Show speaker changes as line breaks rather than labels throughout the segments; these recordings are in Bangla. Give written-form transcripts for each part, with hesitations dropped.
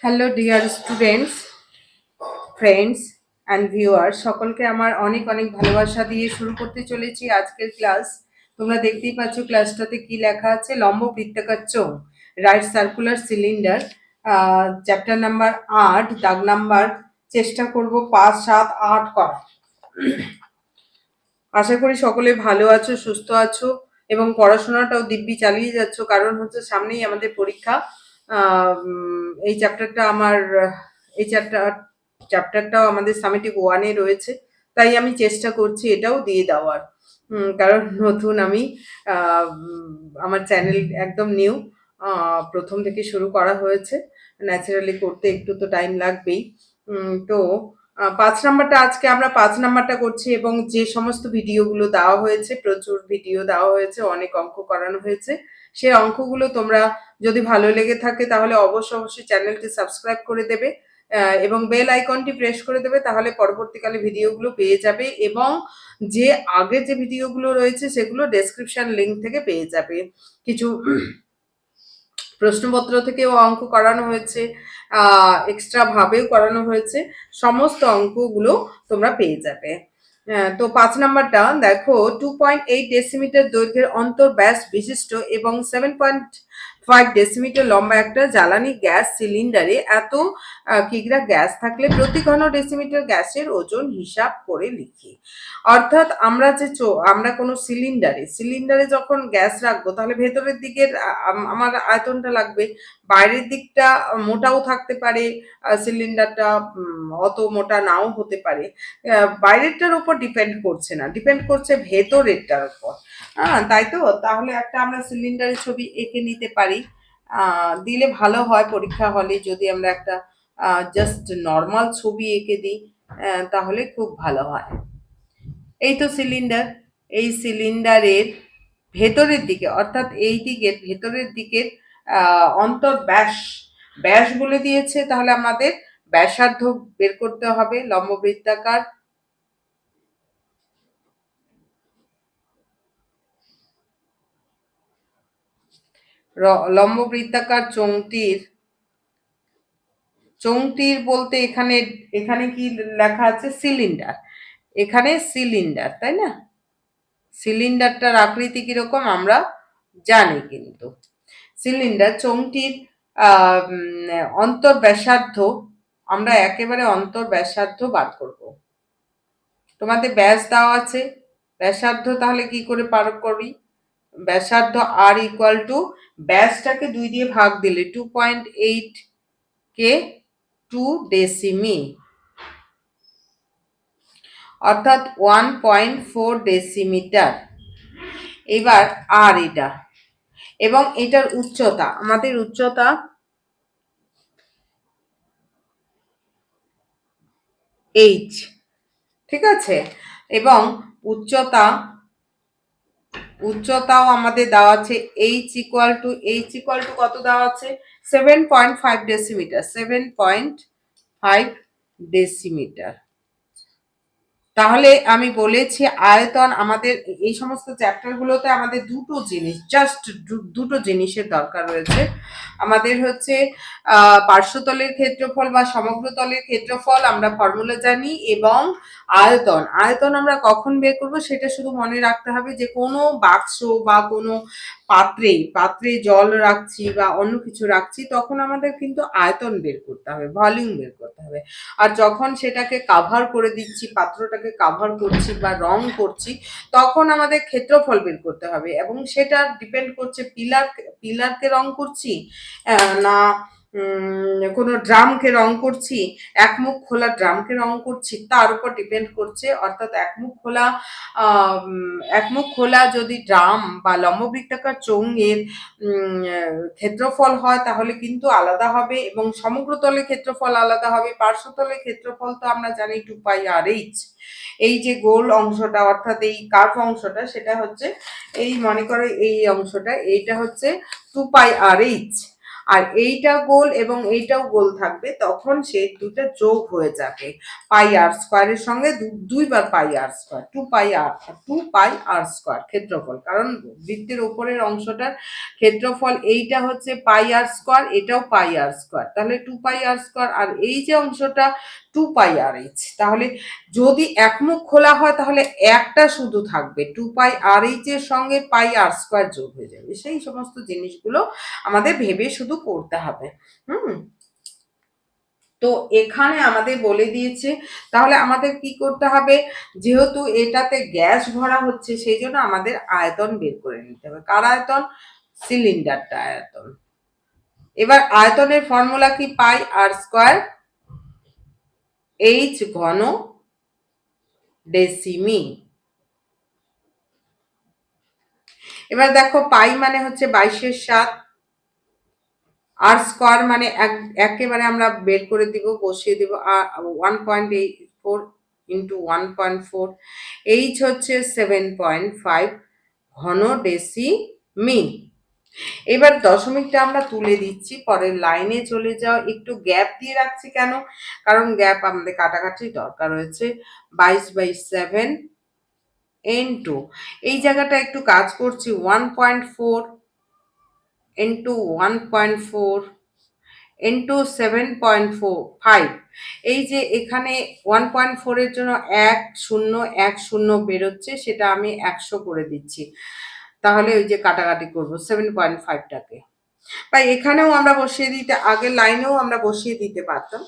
Hello dear students, friends and viewer, সকলকে আমার অনেক অনেক ভালোবাসা দিয়ে শুরু করতে চলেছি আজকের ক্লাস। তোমরা দেখতেই পাচ্ছ ক্লাসটাতে কি লেখা আছে, লম্ব বৃত্তাকার চোঙ, right circular cylinder, chapter number 8, দাগ নাম্বার চেষ্টা করব 5, 7, 8 করা। আশা করি সকলে ভালো আছো, সুস্থ আছো এবং পড়াশোনাটাও দিব্যি চালিয়ে যাচ্ছ, কারণ হচ্ছে সামনেই আমাদের পরীক্ষা। এই চ্যাপ্টারটা আমার এই চ্যাপ্টারটাও আমাদের সামেটিভ 1-এ রয়েছে, তাই আমি চেষ্টা করছি এটাও দিয়ে দেওয়ার। কারণ নতুন আমি, আমার চ্যানেল একদম নিউ, প্রথম থেকে শুরু করা হয়েছে। ন্যাচারালি করতে একটু তো টাইম লাগবেই। তো 5 নাম্বারটা আজকে আমরা 5 নাম্বারটা করছি, এবং যে সমস্ত ভিডিওগুলো দেওয়া হয়েছে, প্রচুর ভিডিও দেওয়া হয়েছে, অনেক অঙ্ক করানো হয়েছে। সেই অঙ্কগুলো তোমরা যদি ভালো লেগে থাকে তাহলে অবশ্যই চ্যানেলটি সাবস্ক্রাইব করে দেবে এবং বেল আইকনটি প্রেস করে দেবে, তাহলে পরবর্তীকালে ভিডিওগুলো পেয়ে যাবে। এবং যে আগে যে ভিডিওগুলো রয়েছে সেগুলো ডেসক্রিপশন লিঙ্ক থেকে পেয়ে যাবে। কিছু প্রশ্নপত্র থেকেও অঙ্ক করানো হয়েছে, এক্সট্রা ভাবেও করানো হয়েছে, সমস্ত অঙ্কগুলো তোমরা পেয়ে যাবে। তো 5 নাম্বারটা দেখো, 2.8 ডেসিমিটার দৈর্ঘ্যের অন্তর ব্যাস বিশিষ্ট এবং 7.5 ডেসিমিটার লম্বা একটা জ্বালানি গ্যাস সিলিন্ডারে এত কিগ্রা গ্যাস থাকলে প্রতি ঘন ডেসিমিটার গ্যাসের ওজন হিসাব করে লিখি। অর্থাৎ আমরা কোনো সিলিন্ডারে যখন গ্যাস রাখবো, তাহলে ভেতরের দিকের আমার আয়তনটা লাগবে, বাইরের দিকটা মোটাও থাকতে পারে, সিলিন্ডারটা অত মোটা নাও হতে পারে। বাইরেরটার উপর ডিপেন্ড করছে না, ডিপেন্ড করছে ভেতরেরটার উপর। তাই তো, তাহলে একটা আমরা সিলিন্ডারের ছবি এঁকে নিতে পারি, দিলে ভালো হয় পরীক্ষা হলে। যদি আমরা একটা জাস্ট নর্মাল ছবি এঁকে দিই তাহলে খুব ভালো হয়। এই তো সিলিন্ডার, এই সিলিন্ডারের ভেতরের দিকে, অর্থাৎ এই দিকের ভেতরের দিকের অন্তর ব্যাস বলে দিয়েছে, তাহলে আমাদের ব্যাসার্ধ বের করতে হবে। লম্ববৃত্তাকার লম্ববৃত্তাকার চোঙটির বলতে এখানে এখানে কি লেখা আছে, সিলিন্ডার। এখানে সিলিন্ডার, তাই না? সিলিন্ডারটার আকৃতি কিরকম আমরা জানি, কিন্তু সিলিন্ডার চোঙটির অন্তর ব্যাসার্ধ, আমরা একেবারে অন্তর ব্যাসার্ধ বার করব। তোমাদের ব্যাস দেওয়া আছে, ব্যাসার্ধ তাহলে কি করে পার করি? ব্যাসার্ধ আর ইকুয়াল টু ব্যাসটাকে 2 দিয়ে ভাগ দিলে 2.8 কে 2 ডেসিমি, অর্থাৎ 1.4 ডেসিমিটার। এবার আর এটা, এবং এটার উচ্চতা, আমাদের উচ্চতা h, ঠিক আছে? এবং উচ্চতাও আমাদের দেওয়া আছে h ইকুয়াল টু কত দেওয়া আছে, 7.5 ডেসিমিটার, 7.5 ডেসিমিটার। তাহলে আমি বলেছি আয়তন, আমাদের এই সমস্ত চ্যাপ্টারগুলোতে আমাদের দুটো জিনিসের দরকার রয়েছে। আমাদের হচ্ছে পার্শ্বতলের ক্ষেত্রফল বা সমগ্র তলের ক্ষেত্রফল আমরা ফর্মুলা জানি, এবং আয়তন আমরা কখন বের করব সেটা শুধু মনে রাখতে হবে, যে কোনো বাক্স বা কোনো পাত্রে জল রাখছি বা অন্য কিছু রাখছি, তখন আমাদের কিন্তু আয়তন বের করতে হবে, ভলিউম বের করতে হবে। আর যখন সেটাকে কাভার করে দিচ্ছি, পাত্রটাকে কাভার করছি বা রং করছি, তখন আমাদের ক্ষেত্রফল বের করতে হবে। এবং সেটা ডিপেন্ড করছে পিলারকে রং করছি না কোনো ড্রামকে রং করছি, একমুখ খোলা ড্রামকে রং করছি, তার উপর ডিপেন্ড করছে। অর্থাৎ একমুখ খোলা যদি ড্রাম বা লম্ববৃত্তাকার চোঙের ক্ষেত্রফল হয় তাহলে কিন্তু আলাদা হবে, এবং সমগ্র তলের ক্ষেত্রফল আলাদা হবে। পার্শ্বতলের ক্ষেত্রফল তো আমরা জানি 2πr/h। এই যে গোল অংশটা, অর্থাৎ এই কার্ভ অংশটা, সেটা হচ্ছে এই, মনে করো এই অংশটা, এইটা হচ্ছে 2πr/h। আর এইটা গোল এবং এইটাও গোল থাকবে, তখন সে দুটা যোগ হয়ে যাবে পাই আর স্কোয়ারের সঙ্গে দুইবার পাই r square, 2 pi r square ক্ষেত্রফল। কারণ বৃত্তের উপরের অংশটার ক্ষেত্রফল এইটা হচ্ছে পাই আর স্কোয়ার, এটাও পাই আর স্কোয়ার, তাহলে 2 পাই আর স্কোয়ার। আর এই যে অংশটা 2 পাই আর এইচ, তাহলে যদি একমুখ খোলা হয় তাহলে একটা শুধু থাকবে, 2 পাই আর এইচ এর সঙ্গে পাই আর স্কোয়ার যোগ হয়ে যাবে। সেই সমস্ত জিনিসগুলো আমাদের ভেবে শুধু করতে হবে। তো এখানে আমাদের বলে দিয়েছে, তাহলে আমাদের কি করতে হবে, যেহেতু এটাতে গ্যাস ভরা হচ্ছে সেই জন্য আমাদের আয়তন বের করে নিতে হবে। কার আয়তন? সিলিন্ডারটা আয়তন। এবার আয়তনের ফর্মুলা কি? পাই আর স্কোয়ার এইচ ঘন ডেসিমি। এবার দেখো পাই মানে হচ্ছে 22/7, আর স্কোয়ার মানে একেবারে আমরা বের করে দিব, বসিয়ে দিব 1.84 ইন্টু 1.4, এইচ হচ্ছে 7.5 ঘন ডেসিমি। এবার দশমিকটা আমরা তুলে দিচ্ছি, পরের লাইনে চলে যাও। একটু গ্যাপ দিয়ে রাখছি কেন? কারণ গ্যাপ আমাদের কাটাকাটি দরকার রয়েছে। 22/7 ইন্টু এই জায়গাটা একটু কাজ করছি, 1.4 ইন্টু 1.4 ইন্টু 7.5। এই যে এখানে 1.4 এর জন্য 1 0 1 0 বেরোচ্ছে, সেটা আমি 100 করে দিচ্ছি। তাহলে ওই যে কাটাকাটি করবো 7.5টাকে, বা এখানেও আমরা বসিয়ে দিতে, আগের লাইনেও আমরা বসিয়ে দিতে পারতাম।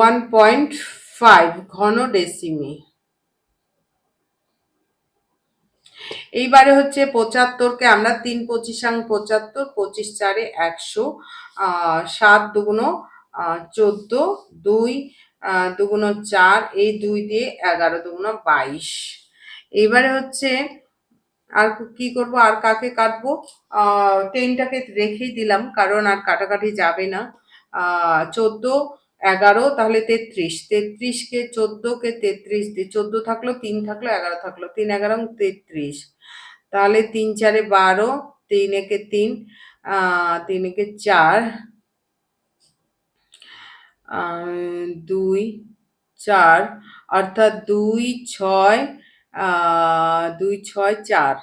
1.5 ঘন ডেসিমি। এইবারে হচ্ছে 75কে আমরা 3×25 75, 25×4 100, 7 দুগুণ 14, 2 দুগুণ 4, এই 2 দিয়ে 11 দুগুণ 22। এইবারে হচ্ছে আর কি করব, আর কাকে কাটবো? 10টাকে রেখেই দিলাম, কারণ আর কাটাকাটি যাবে না। 14 11, তাহলে 33, 33কে 14কে 33 দিয়ে 14 থাকলো, 3 থাকলো, 11 থাকলো, 3 11 33, তাহলে 3 4 12, 3 একে 3, 3 একে 4, 2 4, অর্থাৎ 2 6 2 6 4,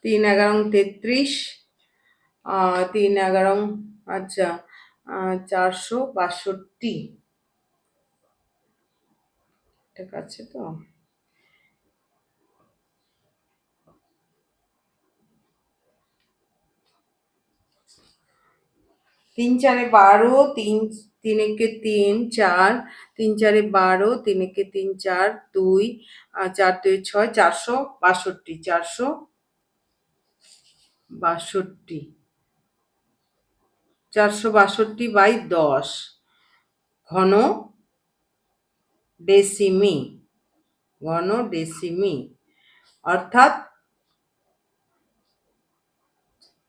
3 11 33, 3 11, আচ্ছা 462, ঠিক আছে তো? 3 4 12, 3 3 একে 3 4, 3 4 12, 3 একে 3 4, 2 4 2 6, 462, 462, 462/10 ঘন ডেসিমি, ঘন ডেসিমি, অর্থাৎ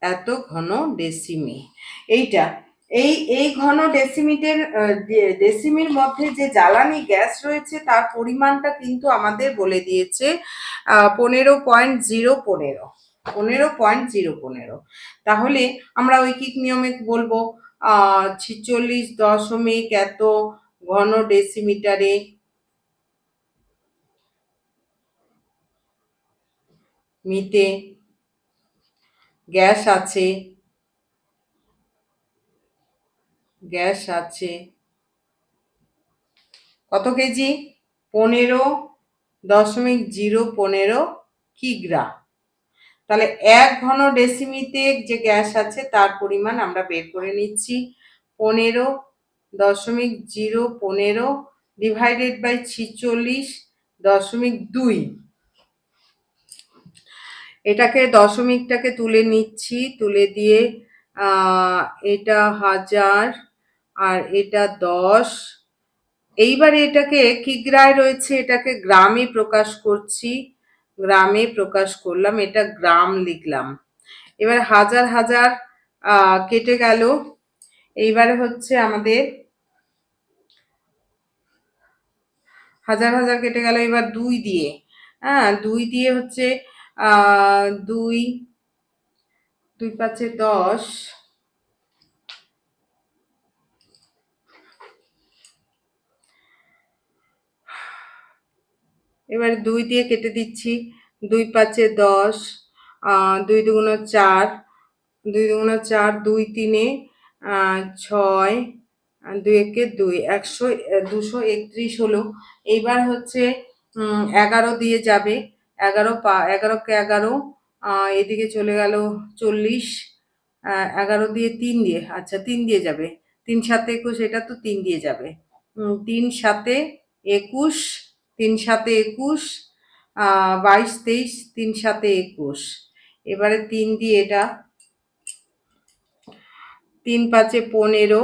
এত ঘন ডেসিমি। এইটা এই ঘন ডেসিমিটের ডেসিমির মধ্যে যে জ্বালানি গ্যাস রয়েছে তার পরিমাণটা কিন্তু আমাদের বলে দিয়েছে 15.015, 15.015। তাহলে আমরা ঐকিক নিয়মে বলবো 46 দশমিক এত ঘন ডেসিমিটারে মিতে গ্যাস আছে, গ্যাস আছে কত কেজি? 15.015 কিগ্রা। তাহলে 1 ঘন ডেসিমিতে যে গ্যাস আছে তার পরিমাণ আমরা বের করে নিচ্ছি, 15.015 ডিভাইডেড বাই 46.2। এটাকে দশমিকটাকে তুলে নিচ্ছি, তুলে দিয়ে এটা 1000 আর এটা 10। এইবারে এটাকে কিগ্রায় রয়েছে, এটাকে গ্রামে প্রকাশ করছি, গ্রামে প্রকাশ করলাম, এটা গ্রাম লিখলাম। এবার হাজার হাজার কেটে গেল। এইবারে হচ্ছে আমাদের হাজার হাজার কেটে গেল, এবার 2 দিয়ে, 2 দিয়ে হচ্ছে দুই, 2 × 5 = 10। এবারে 2 দিয়ে কেটে দিচ্ছি। 2 × 5 = 10, 2 × 2 = 4, 2 × 2 = 4, 2 × 3 = 6, 2 × 1 = 2, 231 হলো। এইবার হচ্ছে 11 দিয়ে যাবে, 11 কে 11, এদিকে চলে গেল 40, 11 দিয়ে 3 দিয়ে, আচ্ছা 3 দিয়ে যাবে, 3 × 7 = 21, এটা তো 3 দিয়ে যাবে, 3 × 7 = 21, 3 × 7 = 21, 22, 23, 3 × 7 = 21। এবারে 3 দিয়ে এটা, 3 × 5 = 15,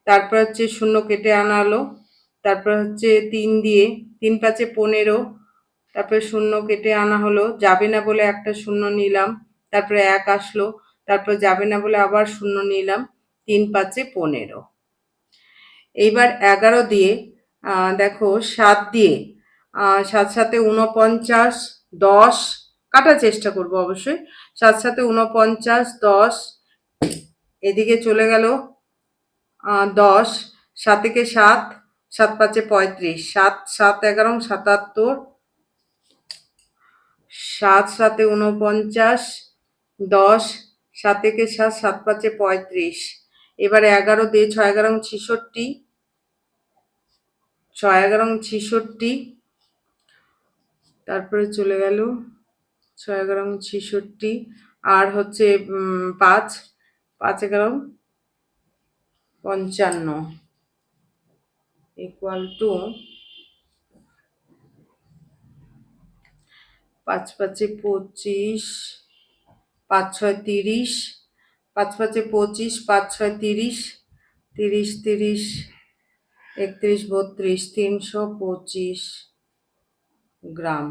তারপর হচ্ছে 0 কেটে আনা হলো, তারপর হচ্ছে 3 দিয়ে, 3 × 5 = 15, তারপরে 0 কেটে আনা হলো, যাবে না বলে একটা 0 নিলাম, তারপরে 1 আসলো, তারপর যাবে না বলে আবার 0 নিলাম, 3 × 5 = 15। এইবার 11 দিয়ে, দেখো 7 দিয়ে, 7 × 7 = 49, 10 কাটার চেষ্টা করব অবশ্যই, 7 × 7 = 49, 10, এদিকে চলে গেল 10, 7 × 7, 7 × 5 = 35, 7, 7, 11, 77, 7 × 7 = 49, 10, 7 × 7, 7 × 5 = 35। এবারে 11 দিয়ে 6 × 11 = 66, 6 × 11 = 66, তারপরে চলে গেল 6 × 11 = 66, আর হচ্ছে 5, 5 × 11 = 55 = 5 × 5 = 25, 5 × 6 = 30, 5 × 5 = 25, 5 × 6 = 30, 30, 30, 31, 32, 325 গ্রাম।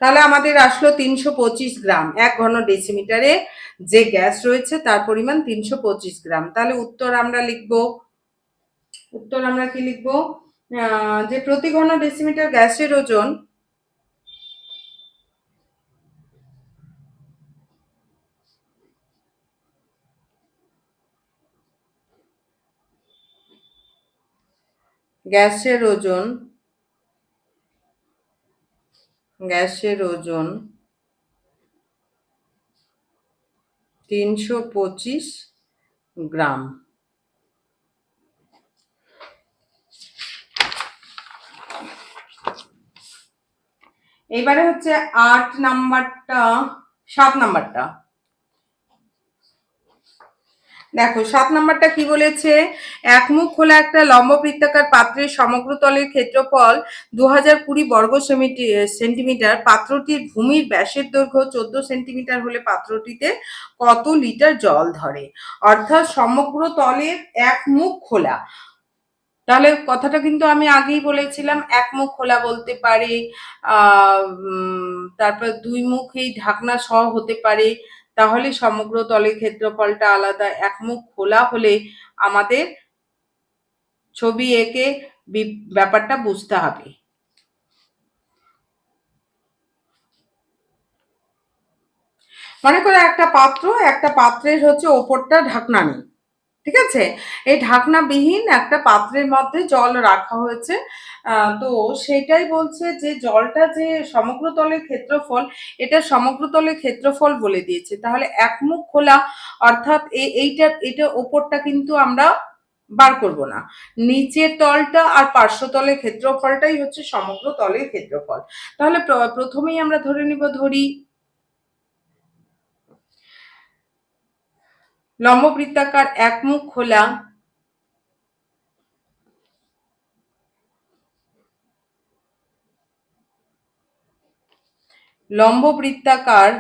তাহলে আমাদের আসলো 325 গ্রাম। 1 ঘন ডেসিমিটারে যে গ্যাস রয়েছে তার পরিমাণ 325 গ্রাম। তাহলে উত্তর আমরা কি লিখবো? যে প্রতি ঘন ডেসিমিটার গ্যাসের ওজন গ্যাসের ওজন 325 গ্রাম। এবারে হচ্ছে 8 নাম্বারটা, 7 নাম্বারটা দেখো। 7 নাম্বারটা কি বলেছে? এক মুখ খোলা একটা লম্ব বৃত্তাকার পাত্রের সমগ্র তলের ক্ষেত্রফল 2020 বর্গ সেন্টিমিটার। পাত্রটির ভূমির ব্যাসের দৈর্ঘ্য 14 সেন্টিমিটার হলে পাত্রটিতে কত লিটার জল ধরে? অর্থাৎ সমগ্র তলের এক মুখ খোলা। তাহলে কথাটা কিন্তু আমি আগেই বলেছিলাম, এক মুখ খোলা বলতে পারে, তারপর 2 মুখেই ঢাকনা সহ হতে পারে, তাহলে সমগ্র তলের ক্ষেত্রফলটা আলাদা। এক মুখ খোলা হলে আমাদের ছবি এঁকে ব্যাপারটা বুঝতে হবে। মনে করো একটা পাত্রের হচ্ছে ওপরটা ঢাকনা নেই, ঠিক আছে? এই ঢাকনাবিহীন একটা পাত্রের মধ্যে জল রাখা হয়েছে। তো সেটাই বলছে যে জলটা যে সমগ্র তলের ক্ষেত্রফল, এটা সমগ্র তলের ক্ষেত্রফল বলে দিয়েছে। তাহলে এক মুখ খোলা, অর্থাৎ এটা ওপরটা কিন্তু আমরা বার করব না, নিচের তলটা আর পার্শ্বতলের ক্ষেত্রফলটাই হচ্ছে সমগ্র তলের ক্ষেত্রফল। তাহলে প্রথমেই আমরা ধরি লম্ব বৃত্তাকার এক মুখ খোলা লম্ব বৃত্তাকার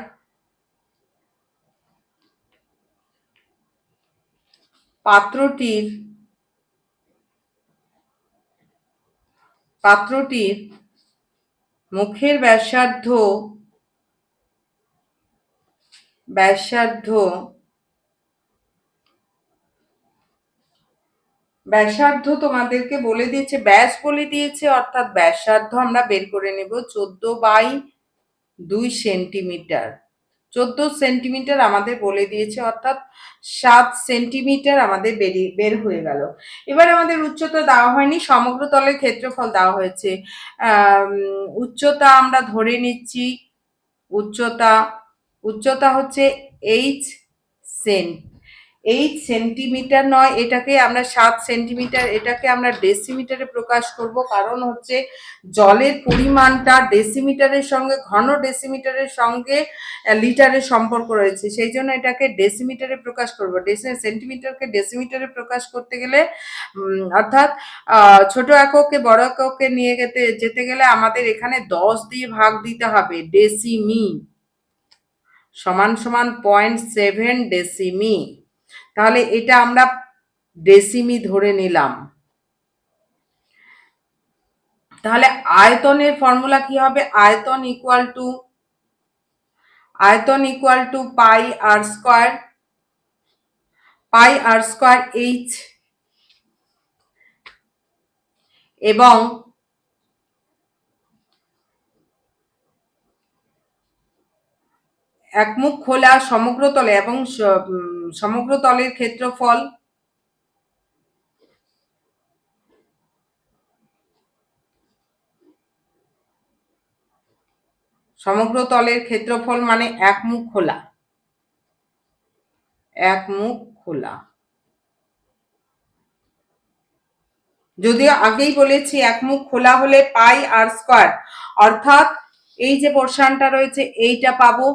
পাত্রটির মুখের ব্যাসার্ধ ব্যাসার্ধ তোমাদেরকে বলে দিয়েছে, ব্যাস বলে দিয়েছে, অর্থাৎ ব্যাসার্ধ আমরা বের করে নেব 14/2 সেন্টিমিটার। 14 সেন্টিমিটার আমাদের বলে দিয়েছে, অর্থাৎ 7 সেন্টিমিটার আমাদের বের হয়ে গেল। এবার আমাদের উচ্চতা দেওয়া হয়নি, সমগ্র তলের ক্ষেত্রফল দেওয়া হয়েছে। উচ্চতা আমরা ধরে নিচ্ছি, উচ্চতা উচ্চতা হচ্ছে এইচ সেন্ট, 8 সেন্টিমিটার নয়, এটাকে আমরা 7 সেন্টিমিটার, এটাকে আমরা ডেসিমিটারে প্রকাশ করব, কারণ হচ্ছে জলের পরিমাণটা ডেসিমিটারের সঙ্গে, ঘন ডেসিমিটারের সঙ্গে লিটারের সম্পর্ক রয়েছে, সেই জন্য এটাকে ডেসিমিটারে প্রকাশ করব। সেন্টিমিটারকে ডেসিমিটারে প্রকাশ করতে গেলে অর্থাৎ ছোট এককে বড় এককে নিয়ে যেতে গেলে আমাদের এখানে 10 দিয়ে ভাগ দিতে হবে। ডেসিমি সমান সমান 0.7 ডেসিমি, তাহলে এটা আমরা ডেসিমি ধরে নিলাম। তাহলে আয়তনের ফর্মুলা কি হবে? আয়তন equal to pi r square h, এবং একমুখ খোলা সমগ্র তলে এবং সমগ্র তলের ক্ষেত্রফল, সমগ্র তলের ক্ষেত্রফল মানে একমুখ খোলা, একমুখ খোলা। যদিও আগেই বলেছি একমুখ খোলা হলে পাই আর স্কয়ার, অর্থাৎ এই যে পোর্শনটা রয়েছে এইটা পাবো,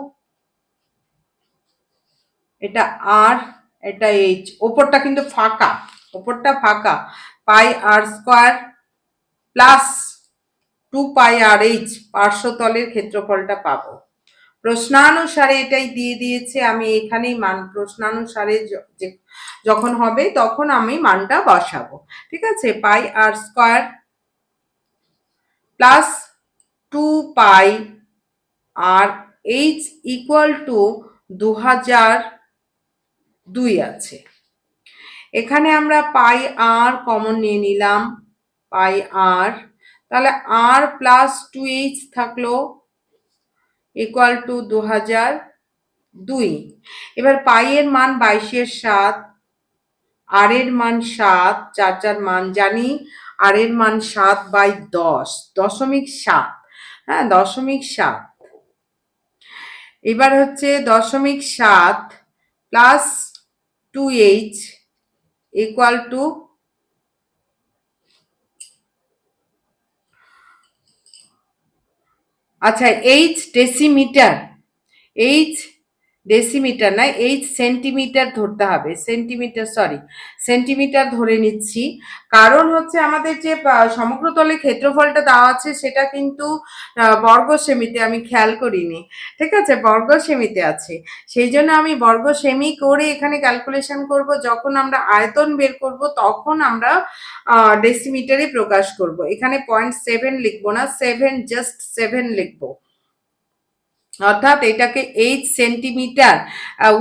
এটা আর, এটা এইচ, ওপরটা কিন্তু ফাঁকা, ওপরটা ফাঁকা, পাই r square plus 2 pi r H পার্শ্বতলের ক্ষেত্রফলটা পাবো। প্রশ্নানুসারে এটাই দিয়ে দিয়েছে, আমি এখানেই মান প্রশ্নানুসারে যখন হবে তখন আমি মানটা বসাবো। ঠিক আছে, pi r square plus 2 pi r H equal to 2002 আছে। এখানে আমরা পাই আর কমন নিয়ে নিলাম, পাই আর, তাহলে আর প্লাস 2h থাকলো ইকুয়াল টু 2002। এবার পাই এর মান 22/7, আর এর মান 7, 4 মান জানি, আর এর মান 7/10, 0.7, হ্যাঁ 0.7। এবার হচ্ছে 0.7 প্লাস 2h ইকুয়াল টু, আচ্ছা এইচ ডেসিমিটার, এইচ ডেসিমিটার না, এইচ সেন্টিমিটার ধরতে হবে, সেন্টিমিটার ধরে নিচ্ছি, কারণ হচ্ছে আমাদের যে সমগ্র তলে ক্ষেত্রফলটা দেওয়া আছে সেটা কিন্তু বর্গ সেমিতে, আমি খেয়াল করিনি, ঠিক আছে, বর্গ সেমিতে আছে, সেই জন্য আমি বর্গ সেমি করে এখানে ক্যালকুলেশন করব, যখন আমরা আয়তন বের করব তখন আমরা ডেসিমিটারে প্রকাশ করব। এখানে 0.7 লিখবো না, 7, জাস্ট 7 লিখবো, অর্থাৎ এটাকে 8 সেন্টিমিটার,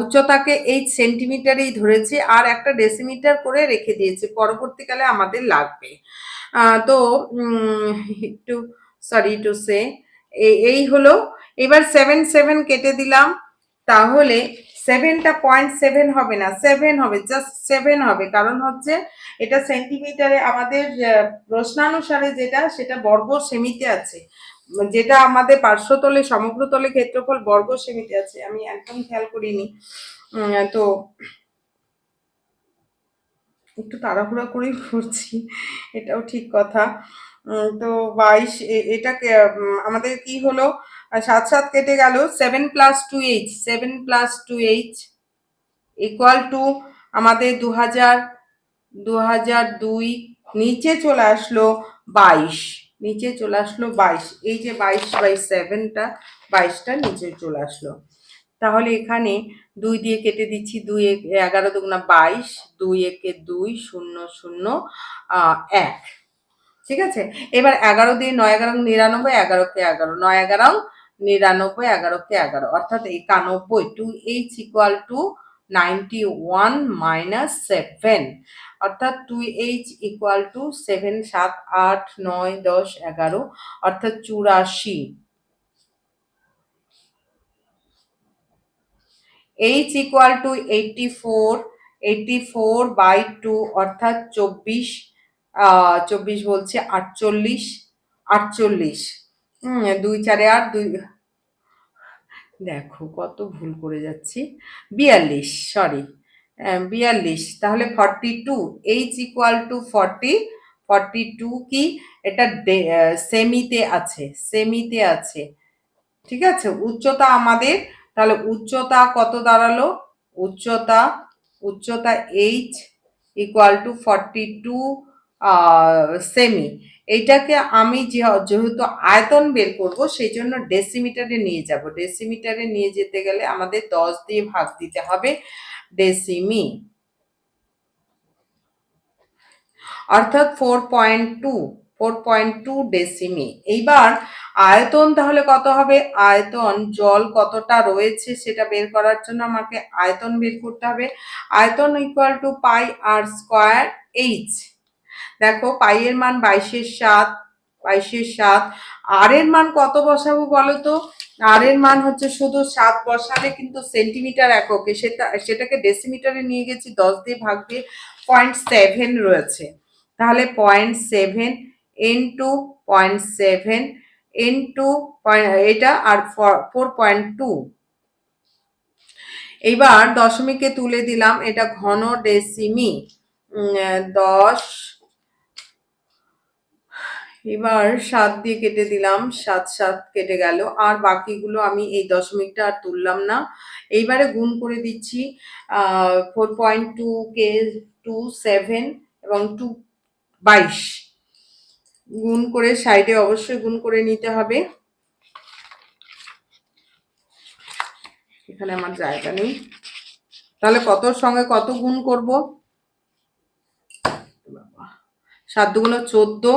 উচ্চতাকে 8 সেন্টিমিটারেই ধরেছি, আর একটা ডেসিমিটার করে রেখে দিয়েছি, পরবর্তীকালে আমাদের লাগবে। তো একটু সরি টু সে, এই হলো। এবার 7 কেটে দিলাম, তাহলে 7টা 0.7 হবে না, 7 হবে, জাস্ট 7 হবে, কারণ হচ্ছে এটা সেন্টিমিটারে আমাদের প্রশ্নানুসারে যেটা সেটা বর্গ সেমিতে আছে, যেটা আমাদের পার্শ্বতলে সমগ্র তলে ক্ষেত্রফল বর্গ সেমিতে আছে, আমি একদম খেয়াল করিনি, তো একটু তাড়াহুড়া করেই করছি, এটাও ঠিক কথা। তো 22, এটাকে আমাদের কি হলো, 7 কেটে গেল, 7+2h ইকুয়াল টু আমাদের 2002, নিচে চলে আসলো 22, নিচে চলে আসলো 22, এই যে 22/7টা, 22টা নিচে চলে আসলো। তাহলে এখানে 2 দিয়ে কেটে দিচ্ছি, 2 11 দুগুণা 22, 2 একে 2, 0 0 1, ঠিক আছে। এবার 11 দিয়ে 9 11 99, 11 কে 11, 9 11 99, 11 কে 11, অর্থাৎ 91, 2h ইকুয়াল টু 91 মাইনাস 7, অর্থাৎ 2h ইকুয়াল টু 7, 7, 8, 9, 10, 11, অর্থাৎ 84। h ইকুয়াল টু 84, 84 বাই 2 অর্থাৎ 24, 24 বলছে 48, 48, 2 4 8, 2, দেখো কত ভুল করে যাচ্ছি, 42, সরি, 42, তাহলে 42, h ইকুয়াল টু 40, 42 কি এটা সেমিতে আছে, সেমিতে আছে, ঠিক আছে। উচ্চতা আমাদের, তাহলে উচ্চতা কত দাঁড়ালো, উচ্চতা, উচ্চতা h ইকুয়াল টু 42 সেমি। এইটাকে আমি যেহেতু আয়তন বের করব সেই জন্য ডেসিমিটারে নিয়ে যাব, ডেসিমিটারে নিয়ে যেতে গেলে আমাদের 10 দিয়ে ভাগ দিতে হবে ডেসিমি, অর্থাৎ 4.2 ডেসিমি। এইবার আয়তন তাহলে কত হবে, আয়তন জল কতটা রয়েছে সেটা বের করার জন্য আমাকে আয়তন বের করতে হবে। আয়তন equal to pi r square h. দেখো পাই এর মান 22/7, 22/7, আর এর মান কত বসাবো বলো তো, আর এর মান হচ্ছে শুধু 7 বসালে কিন্তু সেন্টিমিটার এককে, সেটাকে ডেসিমিটারে নিয়ে গেছি 10 দিয়ে ভাগ দিয়ে, 0.7 রয়েছে, তাহলে 0.7 ইন্টু 0.7 ইন্টু এটা আর 4.2। এইবার দশমিকে তুলে দিলাম, এটা ঘন ডেসিমি, 10, এবার 7 দিয়ে কেটে দিলাম, 7 7 কেটে গেল, আর বাকিগুলো আমি এই দশমিকটা আর তুললাম না। এইবারে গুণ করে দিচ্ছি, 4.2 কে 2 7 এবং 2 22, গুণ করে সাইডে অবশ্যই গুণ করে নিতে হবে, এখানে আমার জায়গা নেই, তাহলে কতর সঙ্গে কত গুণ করব, 7 দুগুণ 14,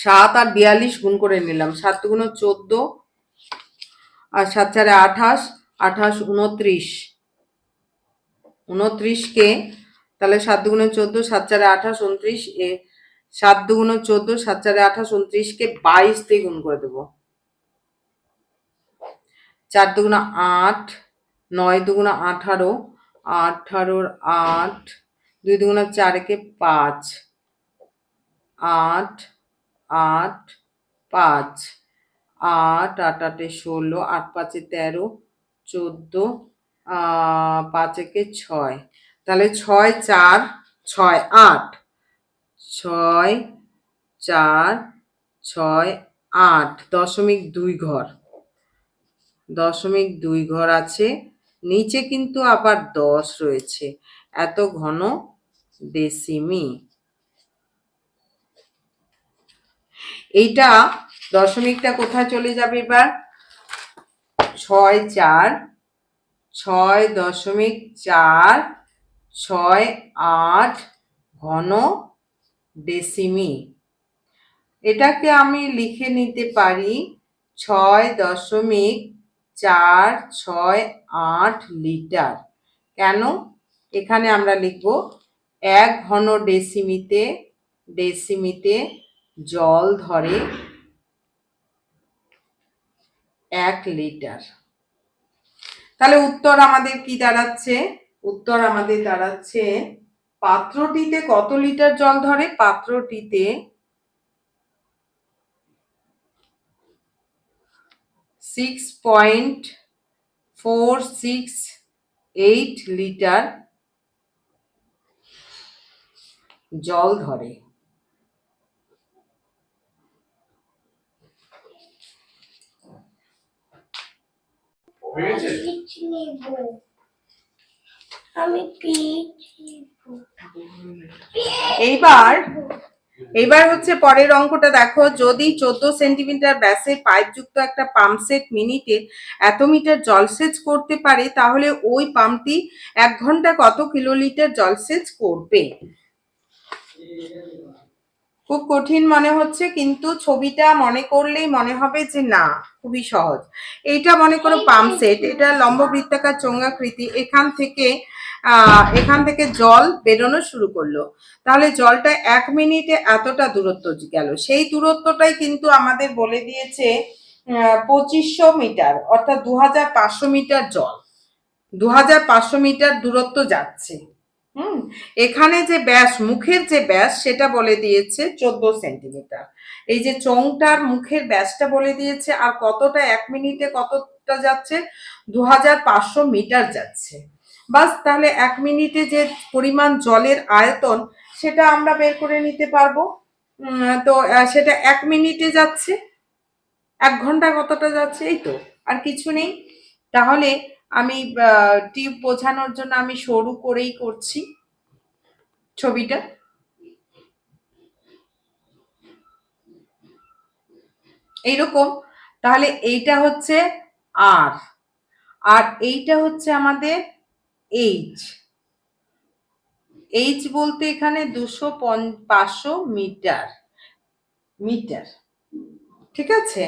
7 আর 42 গুণ করে নিলাম, 7 দুগুণ 14 আর 7 4 28, 28 29, 29 কে তাহলে 7 দুগুণ 14, 7 4 28, 29, 7 দুগুণ 14, 7 4 28, 29 কে 22 দিয়ে গুণ করে দেবো, 4 দুগুণ 8, 9 দুগুণ 18, 18 8, 2 দুগুণ 4 কে 5, 8 8 5, 8 8 8 16, 8 5 13, 14, 5 একে 6, তাহলে 6 4 6 8, 6 4 6 8, 0.2 ঘর, 0.2 ঘর আছে, নিচে কিন্তু আবার 10 রয়েছে, এত ঘন ডেসিমি। এইটা দশমিকটা কোথায় চলে যাবে এবার, 6 4 6.4 6 8 ঘন ডেসিমি। এটাকে আমি লিখে নিতে পারি 6.468 লিটার। কেন, এখানে আমরা লিখব 1 ঘন ডেসিমিতে জল ধরে 1 লিটার। তাহলে উত্তর আমাদের কি দাঁড়াচ্ছে, উত্তর আমাদের দাঁড়াচ্ছে পাত্রটিতে কত লিটার জল ধরে, পাত্রটিতে 6.468 লিটার জল ধরে। এইবার হচ্ছে পরের অঙ্কটা দেখো, যদি 14 সেন্টিমিটার ব্যাসের পাইপযুক্ত একটা পাম্প সেট মিনিটে এত মিটার জলসেচ করতে পারে, তাহলে ওই পাম্পটি 1 ঘন্টা কত কিলোলিটার জলসেচ করবে। খুব কঠিন মনে হচ্ছে, কিন্তু ছবিটা মনে করলেই মনে হবে যে না খুবই সহজ। এইটা মনে করো পাম্প সেট, এটা লম্ব বৃত্তাকার চোঙাকৃতি, এখান থেকে জল বেরোনো শুরু করলো। তাহলে জলটা 1 মিনিটে এতটা দূরত্ব গেল, সেই দূরত্বটাই কিন্তু আমাদের বলে দিয়েছে 2500 মিটার, অর্থাৎ 2500 মিটার জল 2500 মিটার দূরত্ব যাচ্ছে। এখানে যে ব্যাস, মুখের যে ব্যাস সেটা বলে দিয়েছে 14 সেন্টিমিটার। এই যে চোঙটার মুখের ব্যাসটা বলে দিয়েছে, আর কতটা 1 মিনিটে কতটা যাচ্ছে, 2500 মিটার যাচ্ছে। বাস, তাহলে 1 মিনিটে যে পরিমাণ জলের আয়তন সেটা আমরা বের করে নিতে পারবো। তো সেটা 1 মিনিটে যাচ্ছে, 1 ঘন্টা কতটা যাচ্ছে, এই তো, আর কিছু নেই। তাহলে আমি টিউব বোঝানোর জন্য আমি সরু করেই করছি ছবিটা। এইরকম, তাহলে এইটা হচ্ছে আর, আর এইটা হচ্ছে আমাদের এইচ। এইচ বলতে এখানে 500 মিটার, মিটার, ঠিক আছে।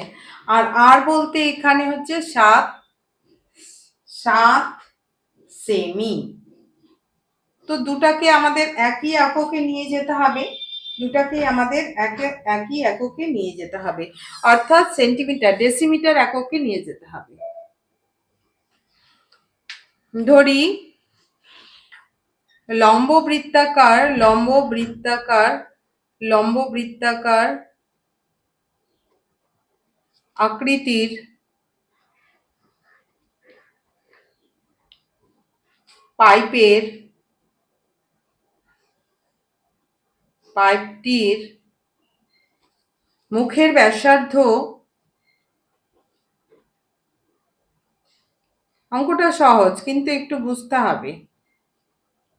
আর বলতে এখানে হচ্ছে 7 সেমি। তো দুটাকে আমাদের একই এককে নিয়ে যেতে হবে, দুটাকে আমাদের একই এককে নিয়ে যেতে হবে, অর্থাৎ সেন্টিমিটার ডেসিমিটার এককে নিয়ে যেতে হবে। ধরি লম্ব বৃত্তাকার আকৃতির পাইপটির মুখের ব্যাসার্ধ, অঙ্কটা সহজ কিন্তু একটু বুঝতে হবে,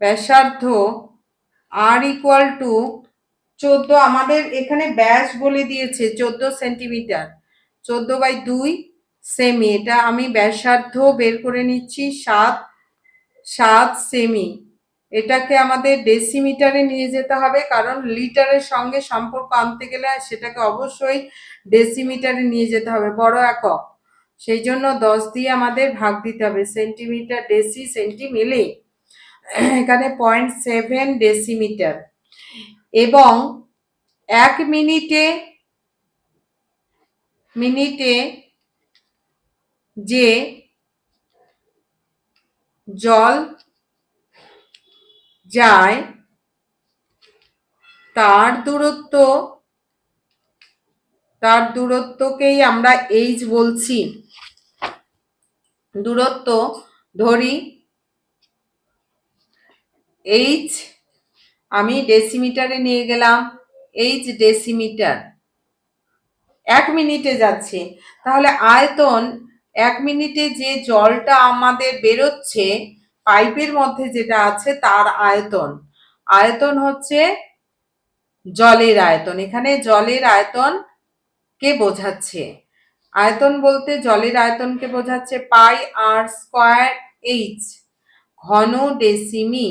ব্যাসার্ধ আর ইকুয়াল টু 14, আমাদের এখানে ব্যাস বলে দিয়েছে 14 সেন্টিমিটার, 14/2 সেমি। এটা আমি ব্যাসার্ধ বের করে নিচ্ছি 7 সেমি। এটাকে আমাদের ডেসিমিটারে নিয়ে যেতে হবে, কারণ লিটারের সঙ্গে সম্পর্ক আনতে গেলে সেটাকে অবশ্যই ডেসিমিটারে নিয়ে যেতে হবে, বড় একক। সেই জন্য 10 দিয়ে আমাদের ভাগ দিতে হবে, সেন্টিমিটার ডেসি সেন্টি মিলে, এখানে 0.7 ডেসিমিটার। এবং 1 মিনিটে যে জল যায় তার দূরত্বকেই আমরা এইচ বলছি। দূরত্ব ধরি এইচ, আমি ডেসিমিটারে নিয়ে গেলাম, এইচ ডেসিমিটার, 1 মিনিটে যাচ্ছে। তাহলে আয়তন 1 মিনিটে যে জলটা আমাদের বেরোচ্ছে পাইপের মধ্যে যেটা আছে তার আয়তন হচ্ছে জলের আয়তন। এখানে জলের আয়তন কে বোঝাচ্ছে, আয়তন বলতে জলের আয়তনকে বোঝাচ্ছে পাই আর স্কয়ার এইচ ঘন ডেসিমি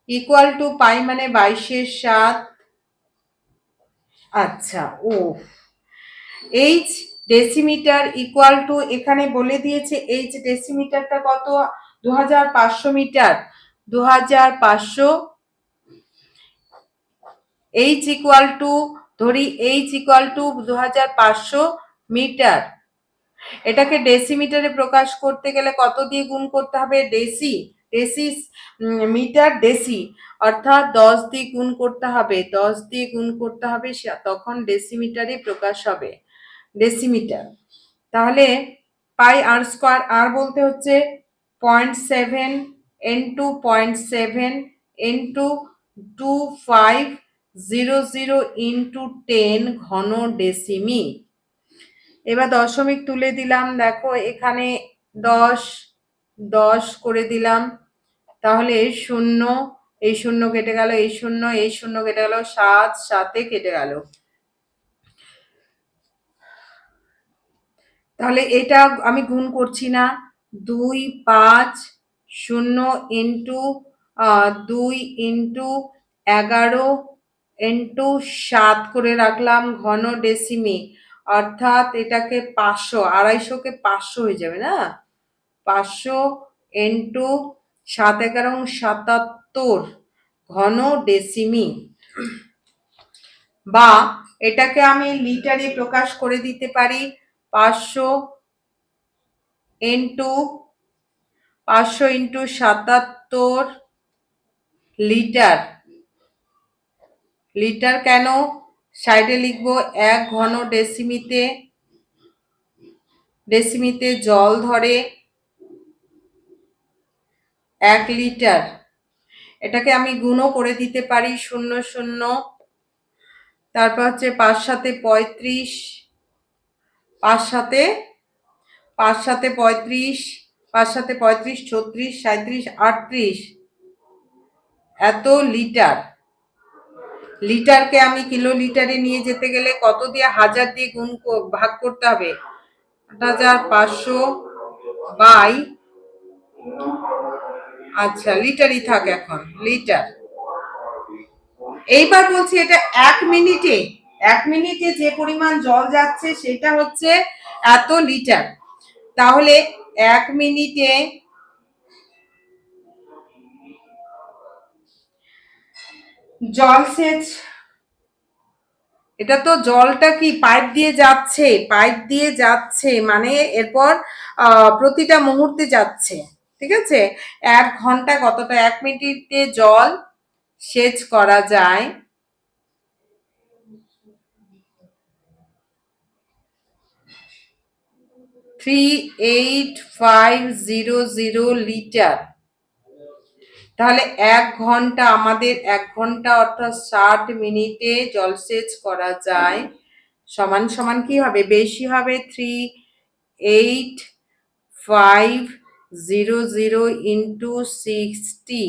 ইকুয়াল টু পাই মানে 22/7। আচ্ছা, ও এইচ ডেসিমিটার ইকুয়াল টু, এখানে বলে দিয়েছে এইচ ডেসিমিটারটা কত, 2500 মিটার, 2500। এইচ ইকুয়াল টু, ধরি এইচ ইকুয়াল টু 2500 মিটার। এটাকে ডেসিমিটারে প্রকাশ করতে গেলে কত দিয়ে গুণ করতে হবে, ডেসি মিটার ডেসি, অর্থাৎ 10 দিয়ে গুণ করতে হবে, 10 দিয়ে গুণ করতে হবে, তখন ডেসিমিটারে প্রকাশ হবে, ডেসিমিটার। তাহলে পাই আর স্কয়ার, আর বলতে হচ্ছে 0.7 ইন্টু 0.7 ইন্টু 2500 ইন্টু 10 ঘন ডেসিমি। এবার দশমিক তুলে দিলাম, দেখো এখানে 10 করে দিলাম, তাহলে 0, এই 0 কেটে গেল, এই 0 কেটে গেল, 7 কেটে গেল। তাহলে এটা আমি গুণ করছি না, 250 ইন্টু 2 ইন্টু 11 ইন্টু 7 করে রাখলাম ঘন ডেসিমি, অর্থাৎ এটাকে 500, 250কে 500 হয়ে যাবে না, 500 ইন্টু 7 11 77 ঘন ডেসিমি, বা এটাকে আমি লিটারে প্রকাশ করে দিতে পারি 500 ইন্টু 77 লিটার। লিটার কেন, সাইডে লিখবো 1 ঘন ডেসিমিতে জল ধরে 1 লিটার। এটাকে আমি গুণও করে দিতে পারি 0 0, তারপর হচ্ছে 5 7 35, 5 7 5 7 35, 5 7 35 36 37 38 এত লিটার। লিটারকে আমি কিলো লিটারে নিয়ে যেতে গেলে কত দিয়ে, 1000 দিয়ে ভাগ করতে হবে, 8500 বাই, আচ্ছা লিটারই থাক এখন, লিটার। এইবার বলছি এটা 1 মিনিটে যে পরিমাণ জল যাচ্ছে সেটা হচ্ছে এত লিটার। তাহলে 1 মিনিটে জলসেচ, এটা তো জলটা কি পাইপ দিয়ে যাচ্ছে মানে এরপর প্রতিটা মুহূর্তে যাচ্ছে, ঠিক আছে। 1 ঘন্টা কতটা, 1 মিনিটে জল সেচ করা যায় 38500 লিটার। তাহলে 1 ঘন্টা, আমাদের 1 ঘন্টা অর্থাৎ 60 মিনিটে জলসেচ করা যায়, সমান সমান কি হবে, বেশি হবে 38500 ইন্টু 60।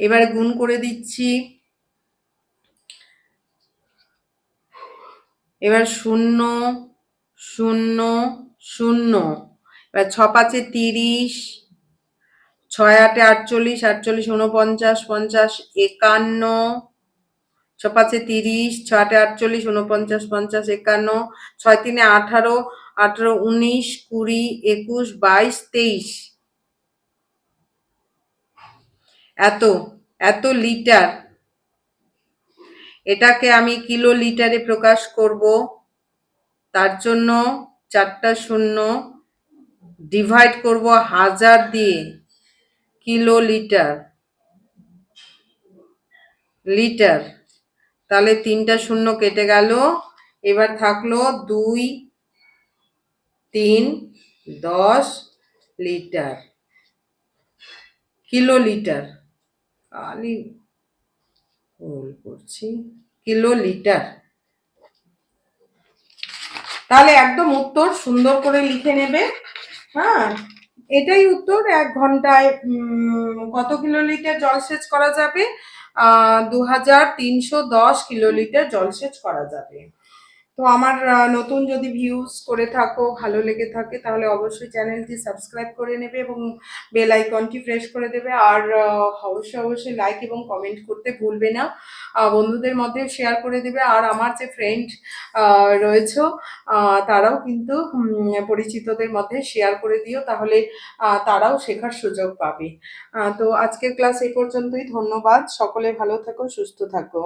এবার গুণ করে দিচ্ছি, এবার 0 0 0, এবার 6 5 30, 6 8 48 48 49 50 51, 6 5 30, 6 8 48 49 50 51, 6 3 18 18 19 20 21 22 23, এত লিটার। এটাকে আমি কিলো লিটারে প্রকাশ করব, তার জন্য 4টা 0 ডিভাইড করব 1000 দিয়ে, কিলো লিটার, লিটার। তাহলে 3টা 0 কেটে গেল, এবার থাকলো 2 3 10 লিটার, কিলো লিটার, খালি ভুল করছি, কিলো লিটার। তাহলে একদম উত্তর সুন্দর করে লিখে নেবে, হ্যাঁ এটাই উত্তর। 1 ঘন্টায় কত কিলোলিটার জলসেচ করা যাবে, 2310 কিলোলিটার জলসেচ করা যাবে। তো আমার নতুন যদি ভিউজ করে থাকো, ভালো লেগে থাকে, তাহলে অবশ্যই চ্যানেলটি সাবস্ক্রাইব করে নেবে এবং বেল আইকনটি প্রেস করে দেবে। আর অবশ্যই লাইক এবং কমেন্ট করতে ভুলবে না, বন্ধুদের মধ্যে শেয়ার করে দেবে। আর আমার যে ফ্রেন্ড রয়েছে তারাও কিন্তু পরিচিতদের মধ্যে শেয়ার করে দিও, তাহলে তারাও শেখার সুযোগ পাবে। তো আজকের ক্লাস এই পর্যন্তই, ধন্যবাদ, সকলে ভালো থাকো, সুস্থ থাকো।